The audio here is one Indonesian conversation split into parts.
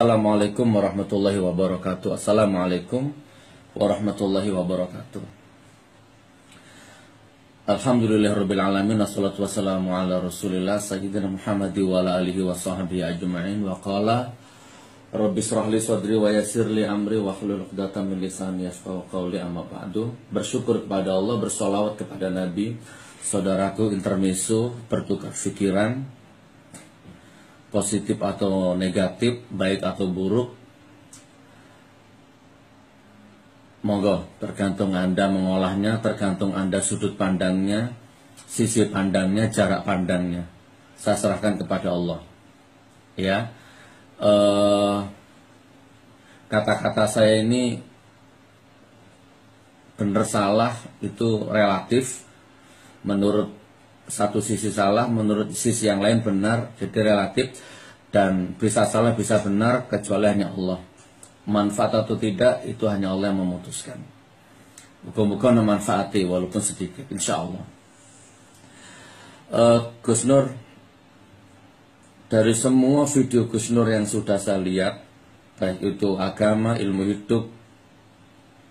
Assalamualaikum warahmatullahi wabarakatuh. Assalamualaikum warahmatullahi wabarakatuh. Alhamdulillahirabbil alamin, wassalatu wassalamu ala Rasulillah sayyidina Muhammad wa ala alihi wa sahbihi ajma'in. Wa qala rabbi shrah li sadri wa yassir li amri wa hlul 'uqdatam min lisani yafqahu qawli, amma ba'du. Bersyukur kepada Allah, bersolawat kepada Nabi. Saudaraku, intermezzo, bertukar pikiran, positif atau negatif, baik atau buruk, monggo, tergantung Anda mengolahnya, tergantung Anda sudut pandangnya, sisi pandangnya, jarak pandangnya. Saya serahkan kepada Allah. Ya, kata-kata saya ini benar salah itu relatif. Menurut satu sisi salah, menurut sisi yang lain benar, jadi relatif. Dan bisa salah, bisa benar, kecuali hanya Allah. Manfaat atau tidak, itu hanya Allah yang memutuskan. Muka-muka memanfaati walaupun sedikit, insya Allah. Gus Nur, dari semua video Gus Nur yang sudah saya lihat, baik itu agama, ilmu hidup,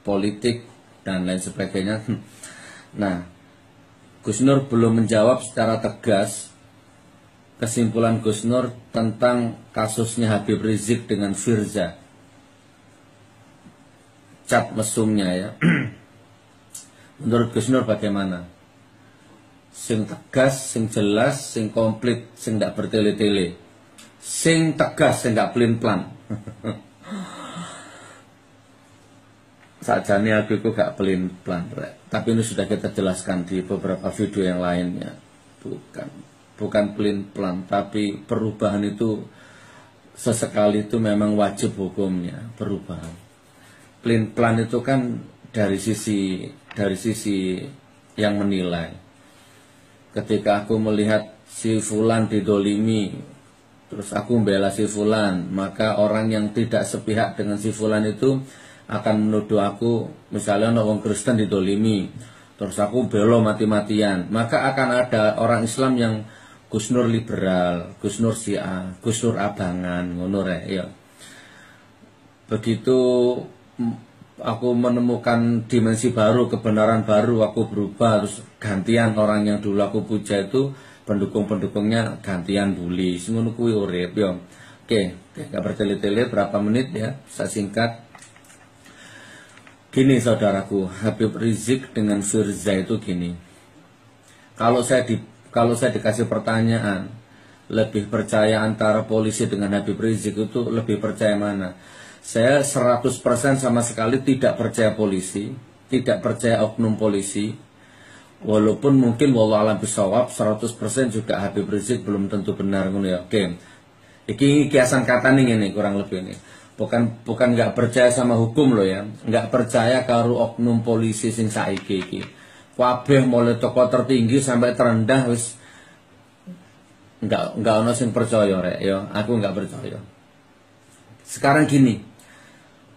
politik, dan lain sebagainya, nah, Gus Nur belum menjawab secara tegas kesimpulan Gus Nur tentang kasusnya Habib Rizik dengan Firza. Cat mesumnya ya. Menurut Gus Nur bagaimana? Sing tegas, sing jelas, sing komplit, sing tidak bertele-tele. Sing tegas, sing tidak pelin-pelan. Sajane aku gak pelin-pelan, tapi ini sudah kita jelaskan di beberapa video yang lainnya. Bukan pelin-pelan, tapi perubahan itu sesekali itu memang wajib hukumnya, perubahan. Pelin-pelan itu kan dari sisi yang menilai. Ketika aku melihat si fulan didolimi, terus aku membela si fulan, maka orang yang tidak sepihak dengan si fulan itu akan menuduh aku, misalnya orang Kristen didolimi, terus aku belo mati-matian, maka akan ada orang Islam yang Gus Nur liberal, Gus Nur Syiah, Gus Nur abangan, ngono rek ya. Begitu aku menemukan dimensi baru, kebenaran baru, aku berubah, terus gantian orang yang dulu aku puja itu, pendukung-pendukungnya gantian bully, ngono kuwi urip ya. Oke, gak bertele-tele, berapa menit ya, saya singkat. Gini saudaraku, Habib Rizik dengan Firza itu gini. Kalau saya dikasih pertanyaan, lebih percaya antara polisi dengan Habib Rizik itu lebih percaya mana? Saya 100% sama sekali tidak percaya polisi, tidak percaya oknum polisi. Walaupun mungkin wallahualam bisawab 100% juga Habib Rizik belum tentu benar ngono ya. Oke. Iki kiasan kata nih ini kurang lebih ini. Bukan nggak percaya sama hukum loh ya, nggak percaya karo oknum polisi sing saiki iki. Kabeh mulai tokoh tertinggi sampai terendah wis nggak ono sing percaya rek ya, aku nggak percaya. Sekarang gini.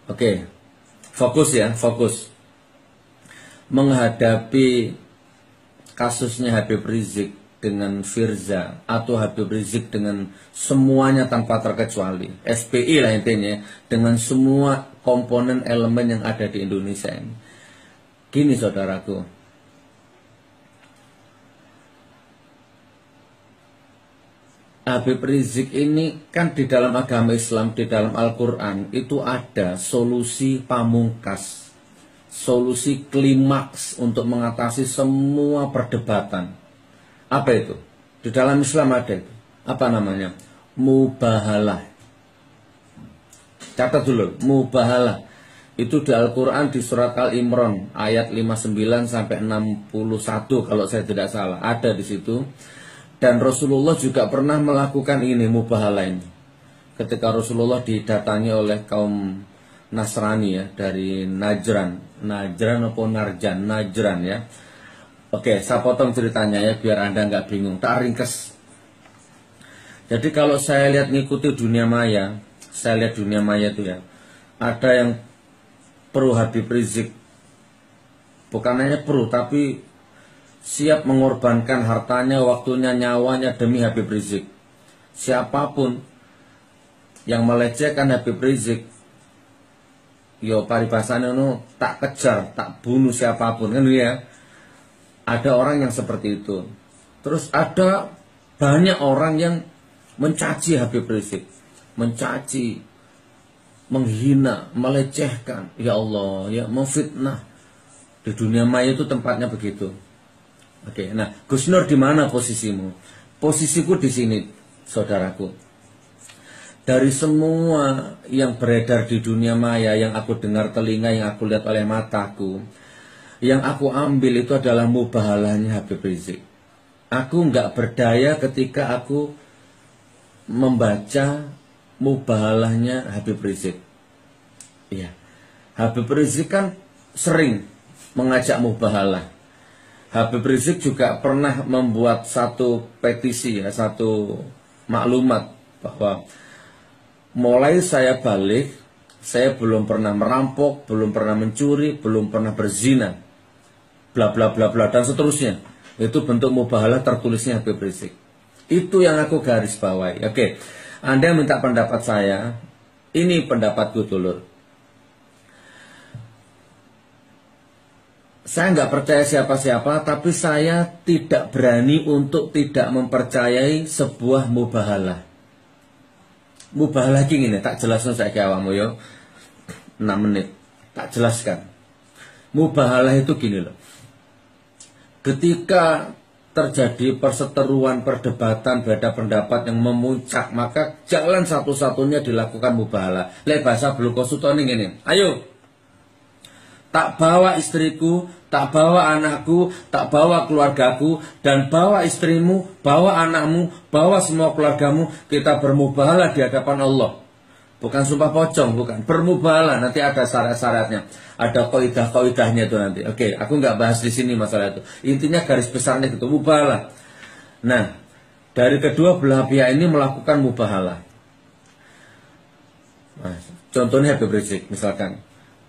Oke. Fokus ya, fokus. Menghadapi kasusnya Habib Rizik dengan Firza atau Habib Rizik dengan semuanya tanpa terkecuali, SPI lah intinya, dengan semua komponen elemen yang ada di Indonesia ini. Gini saudaraku, Habib Rizik ini kan di dalam agama Islam, di dalam Al-Quran itu ada solusi pamungkas, solusi klimaks untuk mengatasi semua perdebatan. Apa itu? Di dalam Islam ada itu. Apa namanya? Mubahalah. Catat dulu, mubahalah. Itu di Al-Quran di surat Al-Imran ayat 59 sampai 61 kalau saya tidak salah. Ada di situ. Dan Rasulullah juga pernah melakukan ini, mubahalah ini. Ketika Rasulullah didatangi oleh kaum Nasrani ya, dari Najran. Najran atau Narjan? Najran ya. Oke, saya potong ceritanya ya biar Anda nggak bingung. Tak ringkes. Jadi kalau saya lihat ngikuti dunia maya, saya lihat dunia maya itu ya, ada yang pro Habib Rizik, bukan hanya pro tapi siap mengorbankan hartanya, waktunya, nyawanya demi Habib Rizik. Siapapun yang melecehkan Habib Rizik, yo paribasane no tak kejar, tak bunuh siapapun kan ya. Ada orang yang seperti itu. Terus ada banyak orang yang mencaci Habib Rizik, mencaci, menghina, melecehkan, ya Allah, ya memfitnah. Di dunia maya itu tempatnya begitu. Oke, nah Gus Nur di mana posisimu? Posisiku di sini, saudaraku. Dari semua yang beredar di dunia maya, yang aku dengar telinga, yang aku lihat oleh mataku, yang aku ambil itu adalah mubahalahnya Habib Rizik. Aku nggak berdaya ketika aku membaca mubahalahnya Habib Rizik. Iya, Habib Rizik kan sering mengajak mubahalah. Habib Rizik juga pernah membuat satu petisi, ya, satu maklumat bahwa mulai saya balik, saya belum pernah merampok, belum pernah mencuri, belum pernah berzina, bla bla bla bla dan seterusnya. Itu bentuk mubahalah tertulisnya Habib Rizik. Itu yang aku garis bawahi. Oke, Anda minta pendapat saya, ini pendapatku dulu. Saya nggak percaya siapa-siapa, tapi saya tidak berani untuk tidak mempercayai sebuah mubahalah. Mubahalah gini, tak jelaskan saya ke awakmu yo. 6 menit tak jelaskan. Mubahalah itu gini loh. Ketika terjadi perseteruan, perdebatan, beda pendapat yang memuncak, maka jalan satu-satunya dilakukan mubahalah. Lek bahasa Blukosutoni ini. Ayo, tak bawa istriku, tak bawa anakku, tak bawa keluargaku, dan bawa istrimu, bawa anakmu, bawa semua keluargamu, kita bermubahalah di hadapan Allah. Bukan sumpah pocong, bukan. Bermubahalah, nanti ada syarat-syaratnya. Ada kaidah-kaidahnya itu nanti. Oke, aku nggak bahas di sini masalah itu. Intinya garis besarnya gitu, mubahalah. Nah, dari kedua belah pihak ini melakukan mubahalah. Nah, contohnya Habib Rizik, misalkan.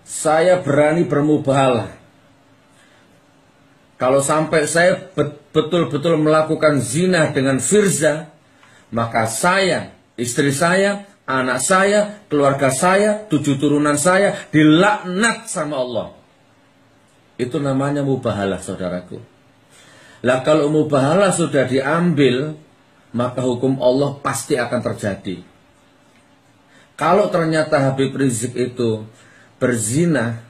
Saya berani bermubahalah. Kalau sampai saya betul-betul melakukan zina dengan Firza, maka saya, istri saya, anak saya, keluarga saya, 7 turunan saya dilaknat sama Allah. Itu namanya mubahalah, saudaraku. Lah kalau mubahalah sudah diambil, maka hukum Allah pasti akan terjadi. Kalau ternyata Habib Rizik itu berzina,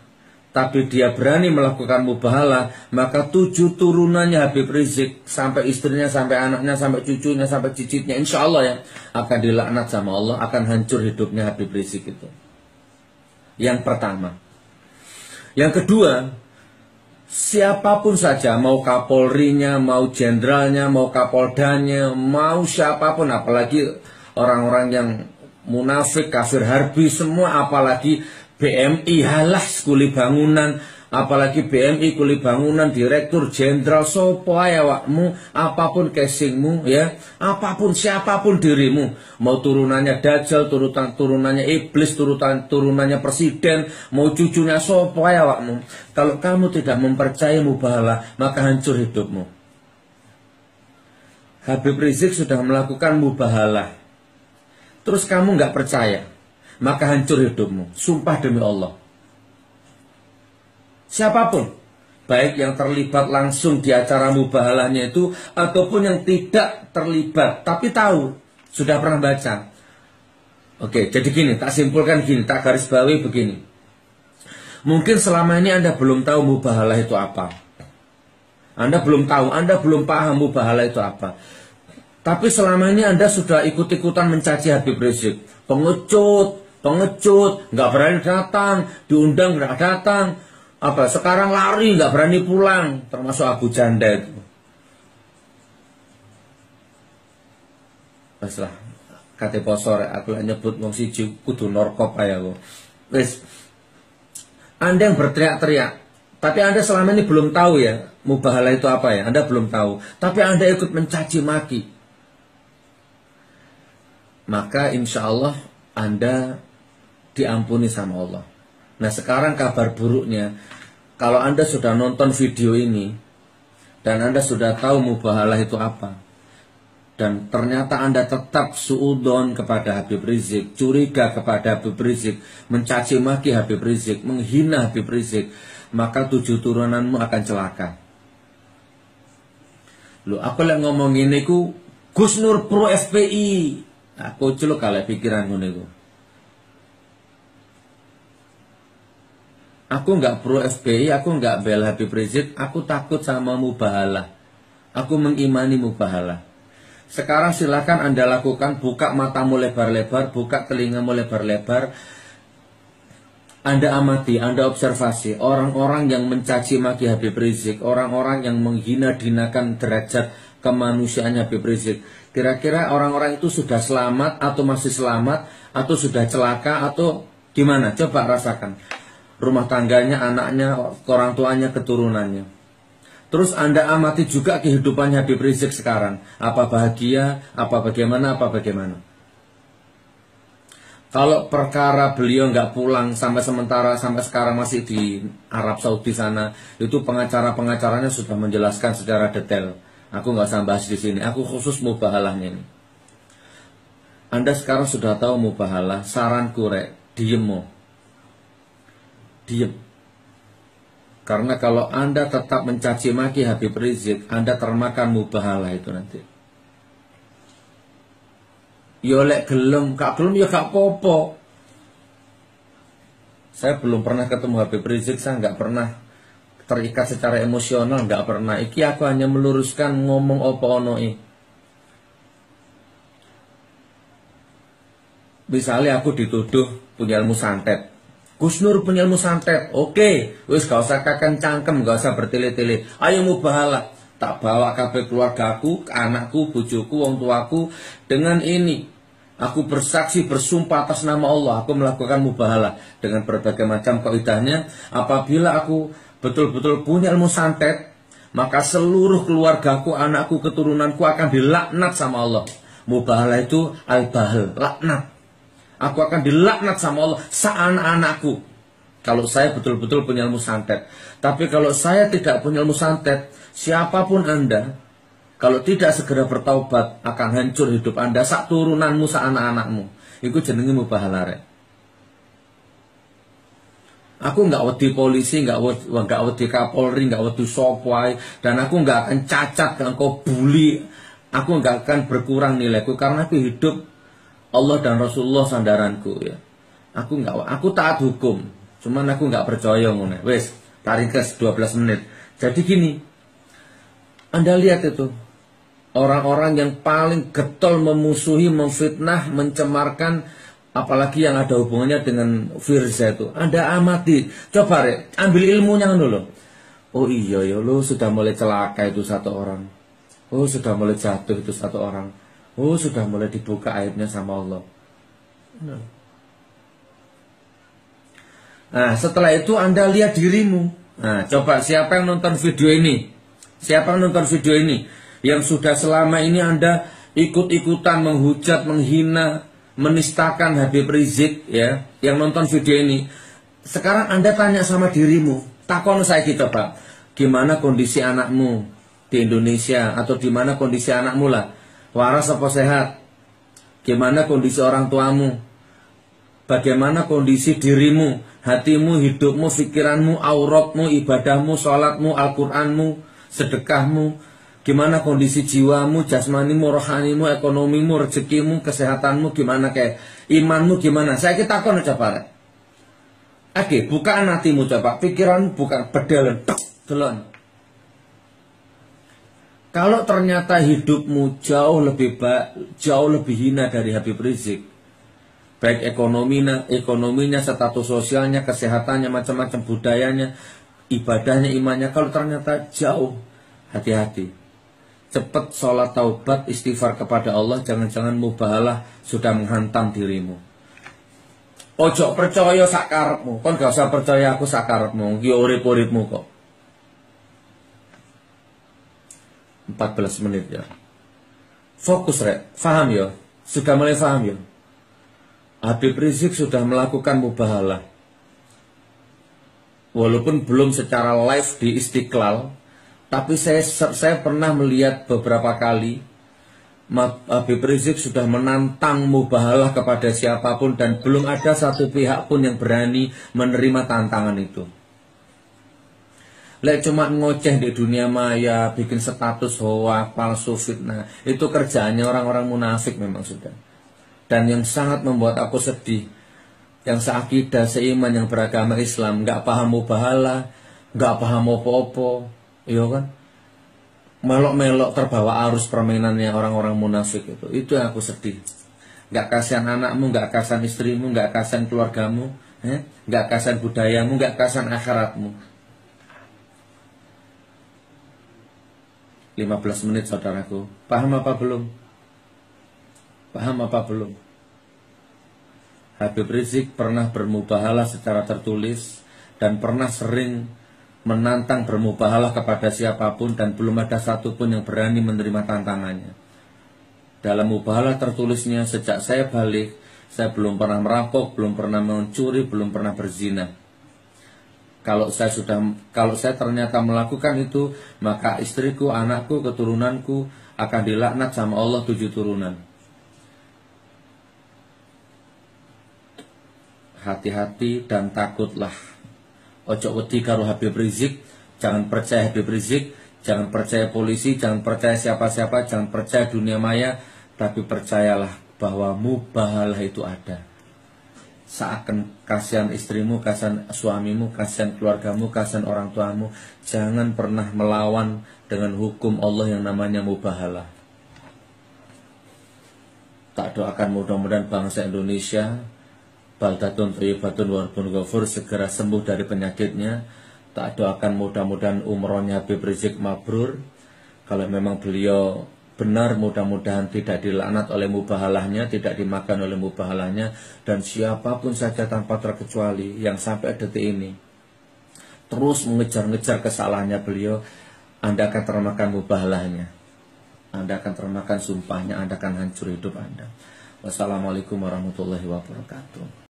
tapi dia berani melakukan mubahalah, maka 7 turunannya Habib Rizik, sampai istrinya, sampai anaknya, sampai cucunya, sampai cicitnya, insya Allah ya, akan dilaknat sama Allah, akan hancur hidupnya Habib Rizik itu. Yang pertama. Yang kedua, siapapun saja, mau kapolrinya, mau jenderalnya, mau kapoldanya, mau siapapun, apalagi orang-orang yang munafik, kafir harbi, semua, apalagi BMI halas kuli bangunan, apalagi BMI kuli bangunan, direktur jenderal, sopo ae awakmu, apapun casingmu ya, apapun siapapun dirimu, mau turunannya Dajjal, turunannya iblis, turunannya presiden, mau cucunya sopo ae awakmu, kalau kamu tidak mempercayai mubahalah, maka hancur hidupmu. Habib Rizik sudah melakukan mubahalah, terus kamu nggak percaya, maka hancur hidupmu. Sumpah demi Allah. Siapapun, baik yang terlibat langsung di acara mubahalahnya itu, ataupun yang tidak terlibat tapi tahu, sudah pernah baca. Oke, jadi gini, tak simpulkan gini, tak garis bawahi begini. Mungkin selama ini Anda belum tahu mubahalah itu apa. Anda belum tahu, Anda belum paham mubahalah itu apa. Tapi selama ini Anda sudah ikut-ikutan mencaci Habib Rizik. Pengecut, nggak berani datang, diundang nggak datang, apa sekarang lari nggak berani pulang, termasuk Abu Janda itu. Paslah, kate posor, aku nyebut wong siji kudu norkop aja aku. Wes, Anda yang berteriak-teriak, tapi Anda selama ini belum tahu ya mubahalah itu apa ya, Anda belum tahu, tapi Anda ikut mencaci maki, maka insya Allah Anda diampuni sama Allah. Nah sekarang kabar buruknya, kalau Anda sudah nonton video ini dan Anda sudah tahu mubahalah itu apa, dan ternyata Anda tetap suudon kepada Habib Rizik, curiga kepada Habib Rizik, mencaci maki Habib Rizik, menghina Habib Rizik, maka 7 turunanmu akan celaka. Loh, aku lagi ngomong ini ku Gus Nur pro FPI. Aku celuk kalau pikiran niku. Aku nggak pro FPI, aku nggak bela Habib Rizik, aku takut sama mubahalah. Aku mengimani mubahalah. Sekarang silakan Anda lakukan, buka matamu lebar-lebar, buka telingamu lebar-lebar. Anda amati, Anda observasi orang-orang yang mencaci maki Habib Rizik, orang-orang yang menghina-hinakan derajat kemanusiaannya Habib Rizik. Kira-kira orang-orang itu sudah selamat atau masih selamat atau sudah celaka atau gimana? Coba rasakan. Rumah tangganya, anaknya, orang tuanya, keturunannya. Terus Anda amati juga kehidupannya Habib Rizik sekarang. Apa bahagia, apa bagaimana, apa bagaimana. Kalau perkara beliau nggak pulang sampai sekarang masih di Arab Saudi sana, itu pengacaranya sudah menjelaskan secara detail. Aku nggak usah bahas di sini. Aku khusus mubahalahnya ini. Anda sekarang sudah tahu mubahalah. Saranku diem mo. Diem. Karena kalau Anda tetap mencaci maki Habib Rizik, Anda termakan mubahalah itu nanti. Yo lek gelem, kak gelem ya gak popo. Saya belum pernah ketemu Habib Rizik, saya nggak pernah terikat secara emosional, nggak pernah. Iki aku hanya meluruskan ngomong opo onoi. Misalnya aku dituduh punya ilmu santet. Gus Nur punya ilmu santet, oke, wis gak usah kakan cangkem, gak usah bertele-tele. Ayo mubahalah, tak bawa kabeh keluargaku, anakku, bojoku, wong tuaku. Dengan ini, aku bersaksi, bersumpah atas nama Allah, aku melakukan mubahalah dengan berbagai macam kaidahnya. Apabila aku betul-betul punya ilmu santet, maka seluruh keluargaku, anakku, keturunanku akan dilaknat sama Allah. Mubahalah itu al-bahal, laknat. Aku akan dilaknat sama Allah seanak-anakku. Kalau saya betul-betul punya ilmu santet. Tapi kalau saya tidak punya ilmu santet, siapapun Anda, kalau tidak segera bertaubat, akan hancur hidup Anda, sak turunanmu, sak anak-anakmu. Itu jenenge mubahalah. Aku nggak wedi polisi, nggak wedi Kapolri, nggak wedi sopwai, dan aku nggak akan cacat, nggak kau bully. Aku nggak akan berkurang nilaiku karena aku hidup Allah dan Rasulullah sandaranku ya. Aku taat hukum, cuman aku nggak percaya ngono. Wes, taringkes 12 menit. Jadi gini, Anda lihat itu orang-orang yang paling getol memusuhi, memfitnah, mencemarkan, apalagi yang ada hubungannya dengan Firza itu. Anda amati, coba ambil ilmunya dulu. Oh iya ya, lo sudah mulai celaka itu satu orang. Oh sudah mulai jatuh itu satu orang. Oh sudah mulai dibuka aibnya sama Allah. Nah setelah itu Anda lihat dirimu. Nah coba siapa yang nonton video ini? Siapa yang nonton video ini? Yang sudah selama ini Anda ikut-ikutan menghujat, menghina, menistakan Habib Rizik ya. Yang nonton video ini. Sekarang Anda tanya sama dirimu. Takon saya gitu Pak. Gimana kondisi anakmu di Indonesia? Atau gimana kondisi anakmu lah? Waras apa sehat? Gimana kondisi orang tuamu? Bagaimana kondisi dirimu, hatimu, hidupmu, pikiranmu, auratmu, ibadahmu, sholatmu, Al-Quranmu, sedekahmu? Gimana kondisi jiwamu, jasmanimu, rohanimu, ekonomimu, rezekimu, kesehatanmu? Gimana kayak imanmu gimana? Saya kita akan coba. Oke, bukaan hatimu coba, pikiranmu bukan bedalan, delon. Kalau ternyata hidupmu jauh lebih hina dari Habib Rizik, baik ekonominya, status sosialnya, kesehatannya, macam-macam budayanya, ibadahnya, imannya, kalau ternyata jauh, hati-hati. Cepat sholat taubat, istighfar kepada Allah, jangan-jangan mubahalah sudah menghantam dirimu. Ojo percaya sakarepmu, kon gak usah percaya aku sakarepmu, ki urip-uripmu kok. 14 menit ya. Fokus faham ya? Sudah mulai faham ya? Habib Rizik sudah melakukan mubahalah. Walaupun belum secara live di Istiqlal, tapi saya pernah melihat beberapa kali Habib Rizik sudah menantang mubahalah kepada siapapun dan belum ada satu pihak pun yang berani menerima tantangan itu. Lek cuma ngoceh di dunia maya, bikin status hoak, palsu, fitnah, itu kerjaannya orang-orang munafik memang sudah. Dan yang sangat membuat aku sedih, yang seakidah, seiman, yang beragama Islam, nggak paham mubahalah, nggak paham opo-opo, iya kan? Melok-melok terbawa arus permainannya orang-orang munafik itu yang aku sedih. Nggak kasihan anakmu, nggak kasihan istrimu, nggak kasihan keluargamu, nggak kasihan budayamu, nggak kasihan akhiratmu. 15 menit saudaraku. Paham apa belum? Paham apa belum? Habib Rizik pernah bermubahalah secara tertulis dan pernah sering menantang bermubahalah kepada siapapun dan belum ada satupun yang berani menerima tantangannya. Dalam mubahalah tertulisnya, sejak saya balik, saya belum pernah merampok, belum pernah mencuri, belum pernah berzina. Kalau saya ternyata melakukan itu, maka istriku, anakku, keturunanku akan dilaknat sama Allah 7 turunan. Hati-hati dan takutlah. Ojo wedi karo Habib Rizik, jangan percaya Habib Rizik, jangan percaya polisi, jangan percaya siapa-siapa, jangan percaya dunia maya, tapi percayalah bahwa mubahalah itu ada. Seakan kasihan istrimu, kasihan suamimu, kasihan keluargamu, kasihan orang tuamu. Jangan pernah melawan dengan hukum Allah yang namanya mubahalah. Tak doakan mudah-mudahan bangsa Indonesia baldatun thayyibatun wa rabbun ghafur segera sembuh dari penyakitnya. Tak doakan mudah-mudahan umrohnya Habib Rizik mabrur. Kalau memang beliau benar, mudah-mudahan tidak dilaknat oleh mubahalahnya, tidak dimakan oleh mubahalahnya, dan siapapun saja tanpa terkecuali yang sampai detik ini terus mengejar-ngejar kesalahannya beliau, Anda akan termakan mubahalahnya, Anda akan termakan sumpahnya, Anda akan hancur hidup Anda. Wassalamualaikum warahmatullahi wabarakatuh.